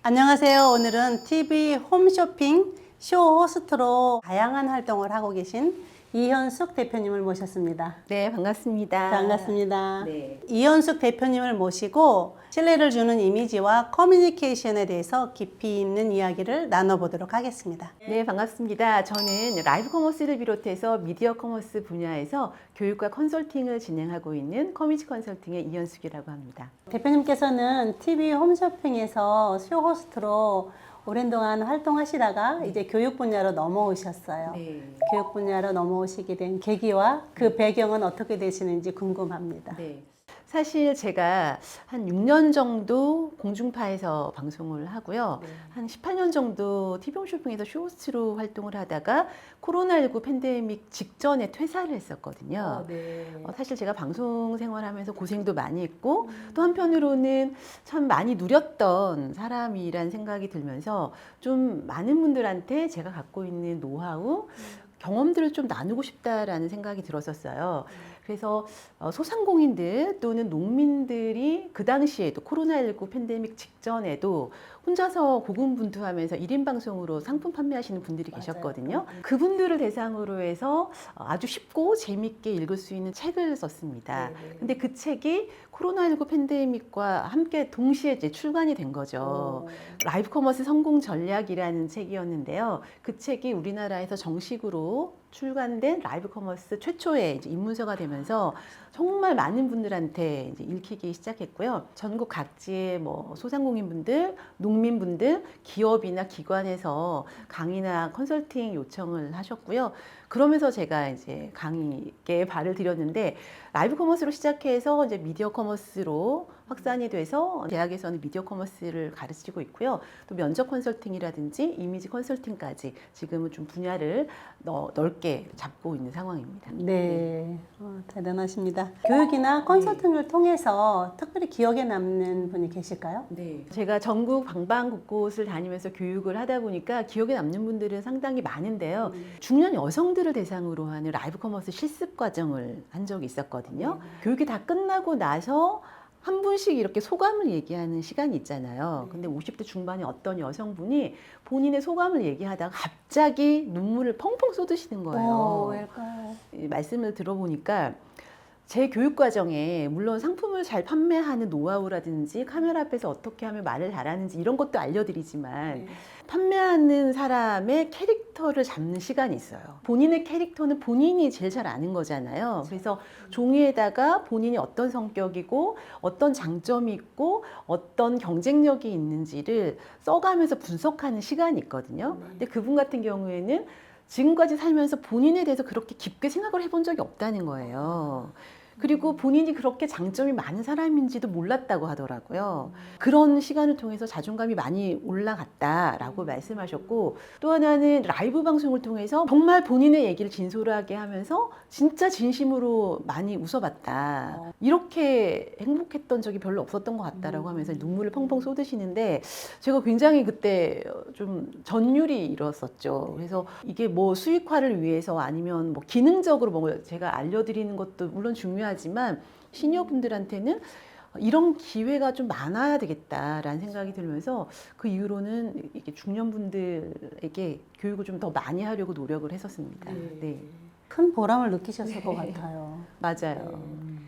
안녕하세요. 오늘은 TV 홈쇼핑 쇼 호스트로 다양한 활동을 하고 계신 이현숙 대표님을 모셨습니다. 네, 반갑습니다. 반갑습니다. 네. 이현숙 대표님을 모시고 신뢰를 주는 이미지와 커뮤니케이션에 대해서 깊이 있는 이야기를 나눠보도록 하겠습니다. 네, 반갑습니다. 저는 라이브 커머스를 비롯해서 미디어 커머스 분야에서 교육과 컨설팅을 진행하고 있는 커뮤니티 컨설팅의 이현숙이라고 합니다. 대표님께서는 TV 홈쇼핑에서 쇼 호스트로 오랜 동안 활동하시다가 이제 교육 분야로 넘어오셨어요. 네. 교육 분야로 넘어오시게 된 계기와 그 배경은 어떻게 되시는지 궁금합니다. 네. 사실 제가 한 6년 정도 공중파에서 방송을 하고요. 한 18년 정도 TV 홈쇼핑에서 쇼호스트로 활동을 하다가 코로나19 팬데믹 직전에 퇴사를 했었거든요. 사실 제가 방송 생활하면서 고생도 많이 했고 또 한편으로는 참 많이 누렸던 사람이란 생각이 들면서 좀 많은 분들한테 제가 갖고 있는 노하우, 경험들을 좀 나누고 싶다라는 생각이 들었었어요. 그래서 소상공인들 또는 농민들이 그 당시에도 코로나19 팬데믹 직전에도 혼자서 고군분투하면서 1인 방송으로 상품 판매하시는 분들이 계셨거든요. 그분들을 대상으로 해서 아주 쉽고 재밌게 읽을 수 있는 책을 썼습니다. 근데 그 책이 코로나19 팬데믹과 함께 동시에 이제 출간이 된 거죠. 라이브 커머스 성공 전략이라는 책이었는데요. 그 책이 우리나라에서 정식으로 출간된 라이브 커머스 최초의 이제 입문서가 되면서 정말 많은 분들한테 이제 읽히기 시작했고요. 전국 각지의 뭐 소상공인분들, 농민분들, 기업이나 기관에서 강의나 컨설팅 요청을 하셨고요. 그러면서 제가 이제 강의에 발을 들였는데 라이브 커머스로 시작해서 이제 미디어 커머스로 확산이 돼서 대학에서는 미디어 커머스를 가르치고 있고요. 또 면접 컨설팅이라든지 이미지 컨설팅까지 지금은 좀 분야를 넓게 잡고 있는 상황입니다. 네, 대단하십니다. 교육이나 컨설팅을 통해서 특별히 기억에 남는 분이 계실까요? 네. 제가 전국 방방곳곳을 다니면서 교육을 하다 보니까 기억에 남는 분들은 상당히 많은데요. 중년 여성들을 대상으로 하는 라이브 커머스 실습 과정을 한 적이 있었거든요. 교육이 다 끝나고 나서 한 분씩 이렇게 소감을 얘기하는 시간이 있잖아요. 근데 50대 중반의 어떤 여성분이 본인의 소감을 얘기하다가 갑자기 눈물을 펑펑 쏟으시는 거예요. 왜일까요? 말씀을 들어보니까 제 교육 과정에 물론 상품을 잘 판매하는 노하우라든지 카메라 앞에서 어떻게 하면 말을 잘하는지 이런 것도 알려드리지만 판매하는 사람의 캐릭터를 잡는 시간이 있어요. 본인의 캐릭터는 본인이 제일 잘 아는 거잖아요. 그래서 종이에다가 본인이 어떤 성격이고 어떤 장점이 있고 어떤 경쟁력이 있는지를 써가면서 분석하는 시간이 있거든요. 근데 그분 같은 경우에는 지금까지 살면서 본인에 대해서 그렇게 깊게 생각을 해본 적이 없다는 거예요. 그리고 본인이 그렇게 장점이 많은 사람인지도 몰랐다고 하더라고요. 그런 시간을 통해서 자존감이 많이 올라갔다라고 말씀하셨고, 또 하나는 라이브 방송을 통해서 정말 본인의 얘기를 진솔하게 하면서 진짜 진심으로 많이 웃어봤다. 이렇게 행복했던 적이 별로 없었던 것 같다라고 하면서 눈물을 펑펑 쏟으시는데 제가 굉장히 그때 좀 전율이 일었었죠. 그래서 이게 뭐 수익화를 위해서 아니면 뭐 기능적으로 뭐 제가 알려드리는 것도 물론 중요하지만 시니어분들한테는 이런 기회가 좀 많아야 되겠다라는 생각이 들면서 그 이후로는 이렇게 중년분들에게 교육을 좀 더 많이 하려고 노력을 했었습니다. 네. 큰 보람을 느끼셨을 것 같아요. 맞아요.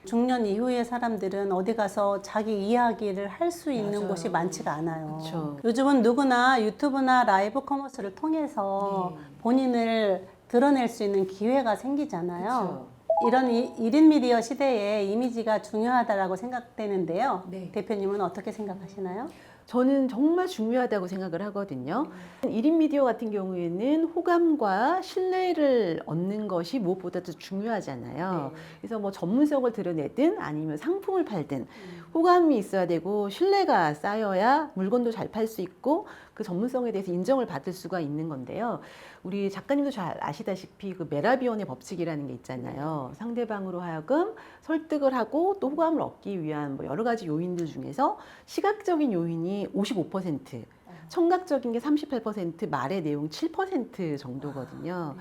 중년 이후의 사람들은 어디 가서 자기 이야기를 할 수 있는 곳이 많지가 않아요. 그쵸. 요즘은 누구나 유튜브나 라이브 커머스를 통해서 본인을 드러낼 수 있는 기회가 생기잖아요. 이런 1인 미디어 시대에 이미지가 중요하다고 생각되는데요. 대표님은 어떻게 생각하시나요? 저는 정말 중요하다고 생각을 하거든요. 1인 미디어 같은 경우에는 호감과 신뢰를 얻는 것이 무엇보다도 중요하잖아요. 그래서 뭐 전문성을 드러내든 아니면 상품을 팔든 호감이 있어야 되고 신뢰가 쌓여야 물건도 잘 팔 수 있고 그 전문성에 대해서 인정을 받을 수가 있는 건데요. 우리 작가님도 잘 아시다시피 그 메라비언의 법칙이라는 게 있잖아요. 상대방으로 하여금 설득을 하고 또 호감을 얻기 위한 뭐 여러 가지 요인들 중에서 시각적인 요인이 55%, 청각적인 게 38%, 말의 내용 7% 정도거든요.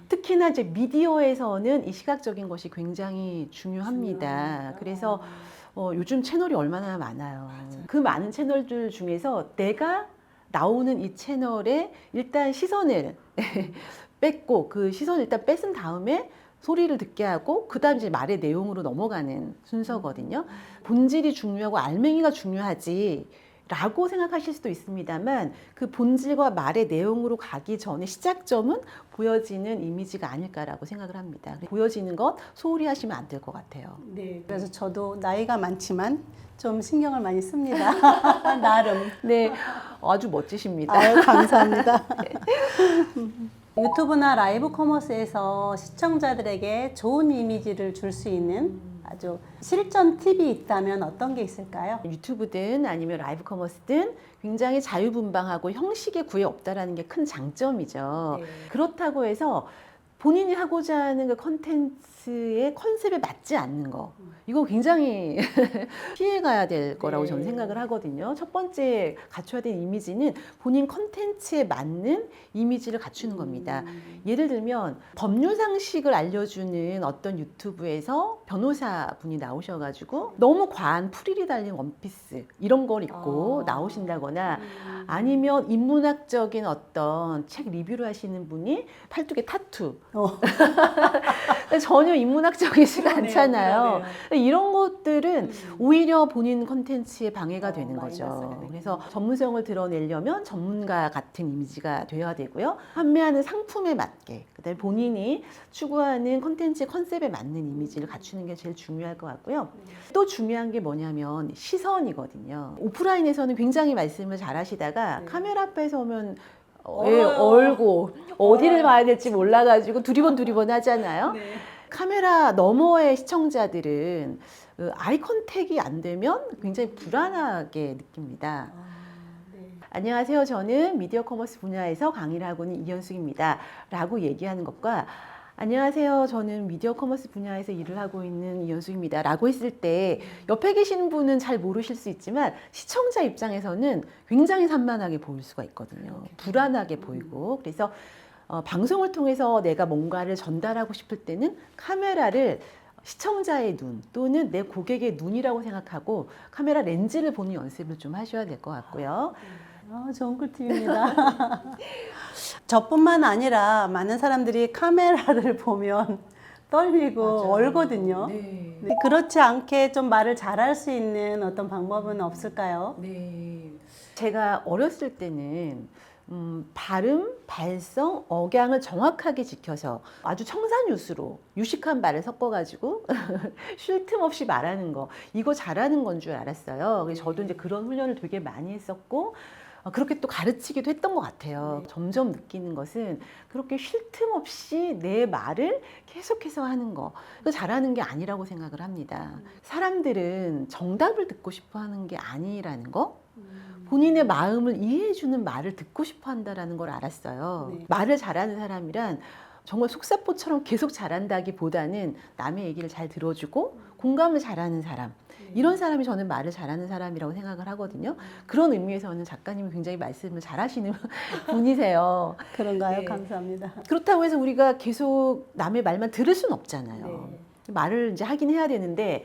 특히나 이제 미디어에서는 이 시각적인 것이 굉장히 중요합니다. 그래서 요즘 채널이 얼마나 많아요. 그 많은 채널들 중에서 내가 나오는 이 채널에 일단 시선을 뺐고 그 시선을 일단 뺏은 다음에 소리를 듣게 하고 그다음 이제 말의 내용으로 넘어가는 순서거든요. 본질이 중요하고 알맹이가 중요하지 라고 생각하실 수도 있습니다만 그 본질과 말의 내용으로 가기 전에 시작점은 보여지는 이미지가 아닐까라고 생각을 합니다. 보여지는 것 소홀히 하시면 안 될 것 같아요. 네. 그래서 저도 나이가 많지만 좀 신경을 많이 씁니다. 나름. 네, 아주 멋지십니다. 아유, 감사합니다. 유튜브나 라이브 커머스에서 시청자들에게 좋은 이미지를 줄 수 있는 아주 실전 팁이 있다면 어떤 게 있을까요? 유튜브든 아니면 라이브 커머스든 굉장히 자유분방하고 형식에 구애 없다라는 게 큰 장점이죠. 네. 그렇다고 해서 본인이 하고자 하는 그 컨텐츠의 컨셉에 맞지 않는 거 이거 굉장히 피해가야 될 거라고 네. 저는 생각을 하거든요. 첫 번째 갖춰야 될 이미지는 본인 컨텐츠에 맞는 이미지를 갖추는 겁니다. 예를 들면 법률 상식을 알려주는 어떤 유튜브에서 변호사 분이 나오셔가지고 너무 과한 프릴이 달린 원피스 이런 걸 입고 나오신다거나 아니면 인문학적인 어떤 책 리뷰를 하시는 분이 팔뚝에 타투 전혀 인문학적이지가 않잖아요. 이런 것들은 오히려 본인 컨텐츠에 방해가 되는 거죠. 그래서 전문성을 드러내려면 전문가 같은 이미지가 되어야 되고요. 판매하는 상품에 맞게 그다음에 본인이 추구하는 컨텐츠 컨셉에 맞는 이미지를 갖추는 게 제일 중요할 것 같고요. 또 중요한 게 뭐냐면 시선이거든요. 오프라인에서는 굉장히 말씀을 잘 하시다가 카메라 앞에서 오면 얼고 어디를 봐야 될지 몰라가지고 두리번 하잖아요. 카메라 너머의 시청자들은 아이 컨택이 안 되면 굉장히 불안하게 느낍니다. 안녕하세요. 저는 미디어 커머스 분야에서 강의를 하고 있는 이현숙입니다. 라고 얘기하는 것과 안녕하세요. 저는 미디어 커머스 분야에서 일을 하고 있는 이현숙입니다. 라고 했을 때 옆에 계시는 분은 잘 모르실 수 있지만 시청자 입장에서는 굉장히 산만하게 보일 수가 있거든요. 불안하게 보이고 그래서 방송을 통해서 내가 뭔가를 전달하고 싶을 때는 카메라를 시청자의 눈 또는 내 고객의 눈이라고 생각하고 카메라 렌즈를 보는 연습을 좀 하셔야 될 것 같고요. 좋은 꿀팁입니다. 저뿐만 아니라 많은 사람들이 카메라를 보면 떨리고 얼거든요. 네. 그렇지 않게 좀 말을 잘할 수 있는 어떤 방법은 없을까요? 네. 제가 어렸을 때는 발음, 발성, 억양을 정확하게 지켜서 아주 청산유수로 유식한 말을 섞어가지고 쉴 틈 없이 말하는 거 이거 잘하는 건 줄 알았어요. 그래서 저도 이제 그런 훈련을 되게 많이 했었고 그렇게 또 가르치기도 했던 것 같아요. 점점 느끼는 것은 그렇게 쉴 틈 없이 내 말을 계속해서 하는 거 그거 잘하는 게 아니라고 생각을 합니다. 사람들은 정답을 듣고 싶어 하는 게 아니라는 거 본인의 마음을 이해해주는 말을 듣고 싶어 한다는 걸 알았어요. 말을 잘하는 사람이란 정말 속사포처럼 계속 잘한다기보다는 남의 얘기를 잘 들어주고 공감을 잘하는 사람 이런 사람이 저는 말을 잘하는 사람이라고 생각을 하거든요. 그런 의미에서는 작가님이 굉장히 말씀을 잘하시는 분이세요. 그런가요? 네. 감사합니다. 그렇다고 해서 우리가 계속 남의 말만 들을 수는 없잖아요. 말을 이제 하긴 해야 되는데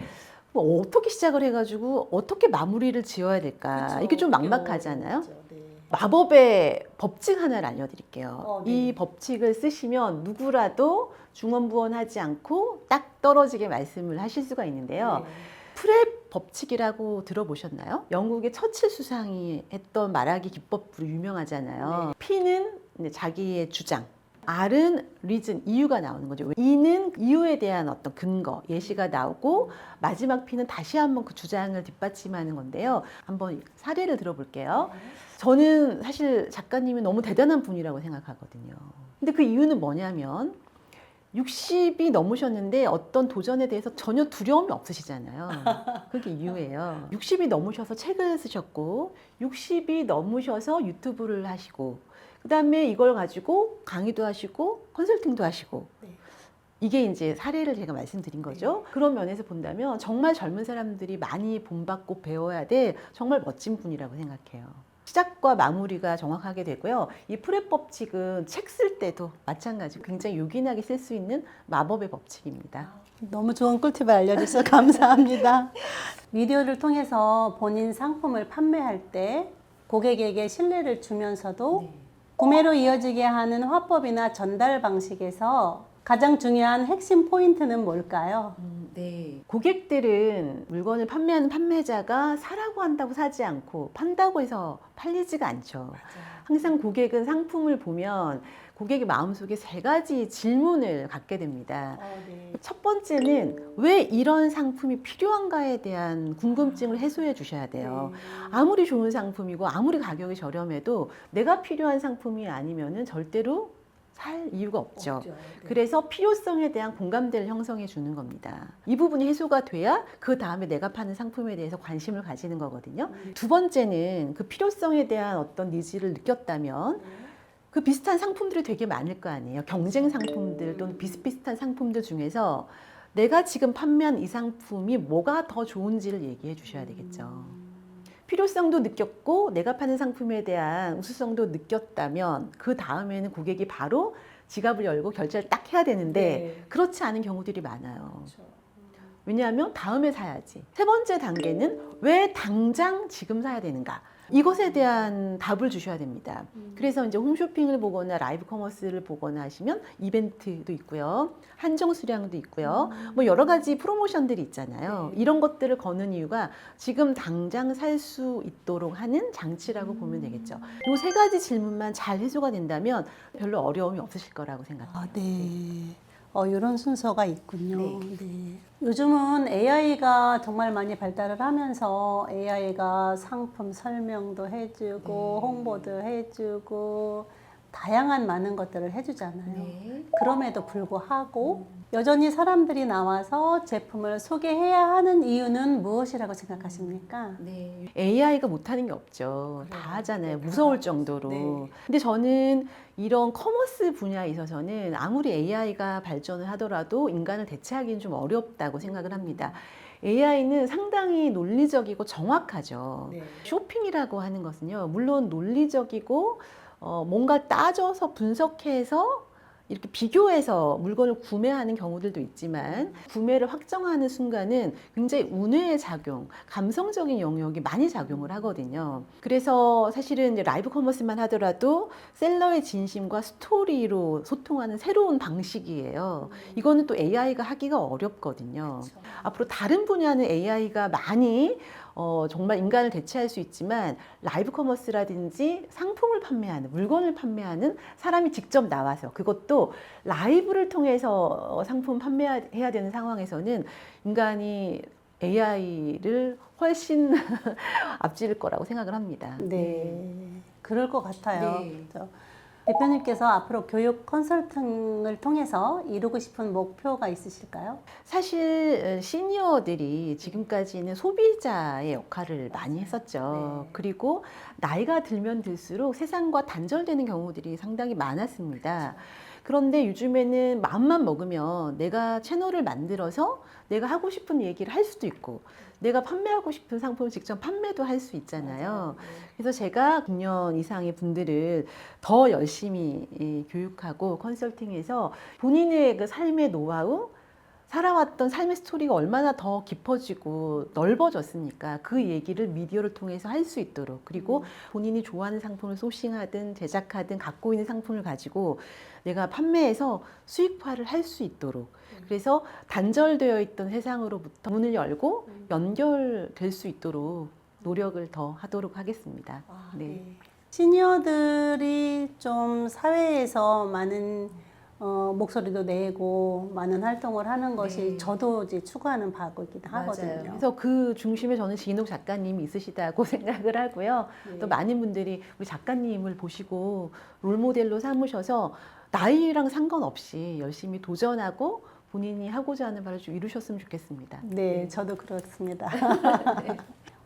뭐 어떻게 시작을 해가지고 어떻게 마무리를 지어야 될까 그쵸. 이게 좀 막막하잖아요. 네. 마법의 법칙 하나를 알려드릴게요. 네. 이 법칙을 쓰시면 누구라도 중언부언하지 않고 딱 떨어지게 말씀을 하실 수가 있는데요. 프랩 법칙이라고 들어보셨나요? 영국의 처칠 수상이 했던 말하기 기법으로 유명하잖아요. P는 자기의 주장, R은 리즌, 이유가 나오는 거죠. E는 이유에 대한 어떤 근거, 예시가 나오고 마지막 P는 다시 한번 그 주장을 뒷받침하는 건데요. 한번 사례를 들어볼게요. 저는 사실 작가님이 너무 대단한 분이라고 생각하거든요. 근데 그 이유는 뭐냐면 60이 넘으셨는데 어떤 도전에 대해서 전혀 두려움이 없으시잖아요. 그게 이유예요. 60이 넘으셔서 책을 쓰셨고 60이 넘으셔서 유튜브를 하시고 그 다음에 이걸 가지고 강의도 하시고 컨설팅도 하시고 이게 이제 사례를 제가 말씀드린 거죠. 그런 면에서 본다면 정말 젊은 사람들이 많이 본받고 배워야 될 정말 멋진 분이라고 생각해요. 시작과 마무리가 정확하게 되고요. 이 프랩 법칙은 책 쓸 때도 마찬가지로 굉장히 요긴하게 쓸 수 있는 마법의 법칙입니다. 너무 좋은 꿀팁을 알려주셔서 감사합니다. 미디어를 통해서 본인 상품을 판매할 때 고객에게 신뢰를 주면서도 네. 구매로 이어지게 하는 화법이나 전달 방식에서 가장 중요한 핵심 포인트는 뭘까요? 네. 고객들은 물건을 판매하는 판매자가 사라고 한다고 사지 않고 판다고 해서 팔리지가 않죠. 항상 고객은 상품을 보면 고객의 마음속에 세 가지 질문을 갖게 됩니다. 첫 번째는 왜 이런 상품이 필요한가에 대한 궁금증을 해소해 주셔야 돼요. 아무리 좋은 상품이고 아무리 가격이 저렴해도 내가 필요한 상품이 아니면은 절대로 살 이유가 없죠. 그래서 필요성에 대한 공감대를 형성해 주는 겁니다. 이 부분이 해소가 돼야 그 다음에 내가 파는 상품에 대해서 관심을 가지는 거거든요. 두 번째는 그 필요성에 대한 어떤 니즈를 느꼈다면 그 비슷한 상품들이 되게 많을 거 아니에요. 경쟁 상품들 또는 비슷비슷한 상품들 중에서 내가 지금 판매한 이 상품이 뭐가 더 좋은지를 얘기해 주셔야 되겠죠. 필요성도 느꼈고 내가 파는 상품에 대한 우수성도 느꼈다면 그 다음에는 고객이 바로 지갑을 열고 결제를 딱 해야 되는데 그렇지 않은 경우들이 많아요. 왜냐하면 다음에 사야지. 세 번째 단계는 왜 당장 지금 사야 되는가? 이것에 대한 답을 주셔야 됩니다. 그래서 이제 홈쇼핑을 보거나 라이브 커머스를 보거나 하시면 이벤트도 있고요. 한정 수량도 있고요. 뭐 여러 가지 프로모션들이 있잖아요. 이런 것들을 거는 이유가 지금 당장 살 수 있도록 하는 장치라고 보면 되겠죠. 이 세 가지 질문만 잘 해소가 된다면 별로 어려움이 없으실 거라고 생각합니다. 네. 이런 순서가 있군요. 네. 네. 요즘은 AI가 정말 많이 발달을 하면서 AI가 상품 설명도 해주고 홍보도 해주고 다양한 많은 것들을 해주잖아요. 그럼에도 불구하고 여전히 사람들이 나와서 제품을 소개해야 하는 이유는 무엇이라고 생각하십니까? 네. AI가 못하는 게 없죠. 다 하잖아요. 무서울 정도로. 근데 저는 이런 커머스 분야에 있어서는 아무리 AI가 발전을 하더라도 인간을 대체하기는 좀 어렵다고 생각을 합니다. AI는 상당히 논리적이고 정확하죠. 쇼핑이라고 하는 것은요, 물론 논리적이고 뭔가 따져서 분석해서 이렇게 비교해서 물건을 구매하는 경우들도 있지만 구매를 확정하는 순간은 굉장히 운의 작용, 감성적인 영역이 많이 작용을 하거든요. 그래서 사실은 이제 라이브 커머스만 하더라도 셀러의 진심과 스토리로 소통하는 새로운 방식이에요. 이거는 또 AI가 하기가 어렵거든요. 앞으로 다른 분야는 AI가 많이 정말 인간을 대체할 수 있지만 라이브 커머스라든지 상품을 판매하는, 물건을 판매하는 사람이 직접 나와서 그것도 라이브를 통해서 상품 판매해야 되는 상황에서는 인간이 AI를 훨씬 앞지를 거라고 생각을 합니다. 네. 그럴 것 같아요. 그렇죠? 대표님께서 앞으로 교육 컨설팅을 통해서 이루고 싶은 목표가 있으실까요? 사실 시니어들이 지금까지는 소비자의 역할을 많이 했었죠. 그리고 나이가 들면 들수록 세상과 단절되는 경우들이 상당히 많았습니다. 그런데 요즘에는 마음만 먹으면 내가 채널을 만들어서 내가 하고 싶은 얘기를 할 수도 있고 내가 판매하고 싶은 상품을 직접 판매도 할 수 있잖아요. 그래서 제가 9년 이상의 분들을 더 열심히 교육하고 컨설팅해서 본인의 그 삶의 노하우, 살아왔던 삶의 스토리가 얼마나 더 깊어지고 넓어졌습니까? 그 얘기를 미디어를 통해서 할 수 있도록, 그리고 본인이 좋아하는 상품을 소싱하든 제작하든 갖고 있는 상품을 가지고 내가 판매해서 수익화를 할 수 있도록, 그래서 단절되어 있던 세상으로부터 문을 열고 연결될 수 있도록 노력을 더 하도록 하겠습니다. 네. 시니어들이 좀 사회에서 많은 목소리도 내고 많은 활동을 하는 것이 저도 이제 추구하는 바이기도 하거든요. 그래서 그 중심에 저는 진욱 작가님이 있으시다고 생각을 하고요. 또 많은 분들이 우리 작가님을 보시고 롤모델로 삼으셔서 나이랑 상관없이 열심히 도전하고 본인이 하고자 하는 바를 좀 이루셨으면 좋겠습니다. 네, 저도 그렇습니다.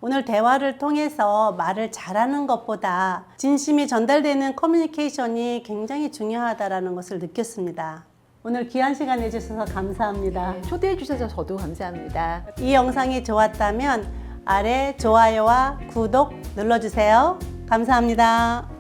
오늘 대화를 통해서 말을 잘하는 것보다 진심이 전달되는 커뮤니케이션이 굉장히 중요하다는 것을 느꼈습니다. 오늘 귀한 시간 내주셔서 감사합니다. 초대해 주셔서 저도 감사합니다. 이 영상이 좋았다면 아래 좋아요와 구독 눌러주세요. 감사합니다.